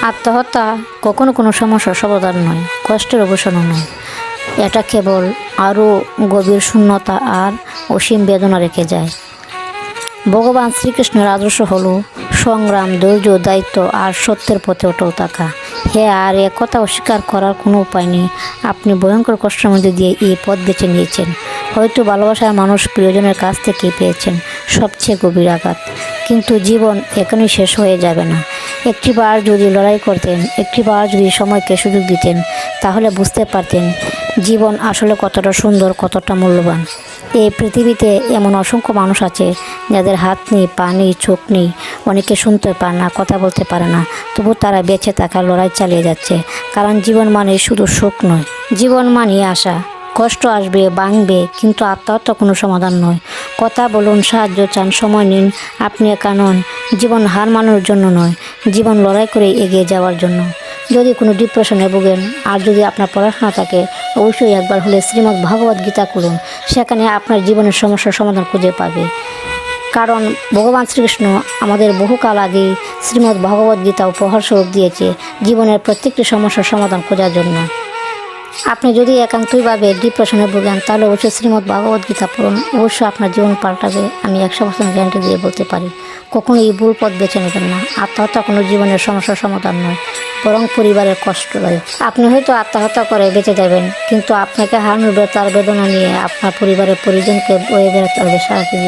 আত্মহত্যা কখনো কোনো সমস্যার সমাধান নয়, কষ্টের অবসানও নয়। এটা কেবল আরও গভীর শূন্যতা আর অসীম বেদনা রেখে যায়। ভগবান শ্রীকৃষ্ণের আদর্শ হলো সংগ্রাম, ধৈর্য, দায়িত্ব আর সত্যের পথে অটল থাকা। হ্যাঁ, আর কথা অস্বীকার করার কোনো উপায় নেই। আপনি ভয়ঙ্কর কষ্টের মধ্যে দিয়ে এই পথ বেছে নিয়েছেন। হয়তো ভালোবাসার মানুষ প্রিয়জনের কাছ থেকে পেয়েছেন সবচেয়ে গভীর আঘাত। কিন্তু জীবন এখনই শেষ হয়ে যাবে না। একটিবার যদি লড়াই করতেন, একটিবার যদি সময়কে সুযোগ দিতেন, তাহলে বুঝতে পারতেন জীবন আসলে কতটা সুন্দর, কতটা মূল্যবান। এই পৃথিবীতে এমন অসংখ্য মানুষ আছে যাদের হাত নেই, পা নেই, চোখ নেই, অনেকে শুনতে পারে না, কথা বলতে পারে না, তবু তারা বেঁচে থাকার লড়াই চালিয়ে যাচ্ছে। কারণ জীবন মানে শুধু সুখ নয়, জীবন মানে আশা। কষ্ট আসবে, ভাঙবে, কিন্তু আত্মহত্যা কোনো সমাধান নয়। কথা বলুন, সাহায্য চান, সময় নিন। আপনি একা নন। জীবন হার মানানোর জন্য নয়, জীবন লড়াই করে এগিয়ে যাওয়ার জন্য। যদি কোনো ডিপ্রেশনে ভোগেন আর যদি আপনার পড়াশোনা থাকে, অবশ্যই একবার হলে শ্রীমদ্ ভগবদ গীতা করুন। সেখানে আপনার জীবনের সমস্যার সমাধান খুঁজে পাবে। কারণ ভগবান শ্রীকৃষ্ণ আমাদের বহুকাল আগেই শ্রীমদ্ ভগবদ গীতা উপহার স্বরূপ দিয়েছে জীবনের প্রত্যেকটি সমস্যার সমাধান খোঁজার জন্য। আপনি যদি একান্তইভাবে ডিপ্রেশনে ভোগেন, তাহলে অবশ্যই শ্রীমদ্ ভগবদ গীতা পড়ুন। অবশ্যই আপনার জীবন পাল্টাবে, আমি 100% গ্যারান্টি দিয়ে বলতে পারি। কখনো এই ভুল পথ বেছে নেবেন না। আত্মহত্যা কোনো জীবনের সমস্যার সমাধান নয়, বরং পরিবারের কষ্টদায়ক। আপনি হয়তো আত্মহত্যা করে বেঁচে যাবেন, কিন্তু আপনাকে হারানোর তার বেদনা নিয়ে আপনার পরিবারের পরিজনকে বয়ে বেড়াতে হবে সারা জীবন।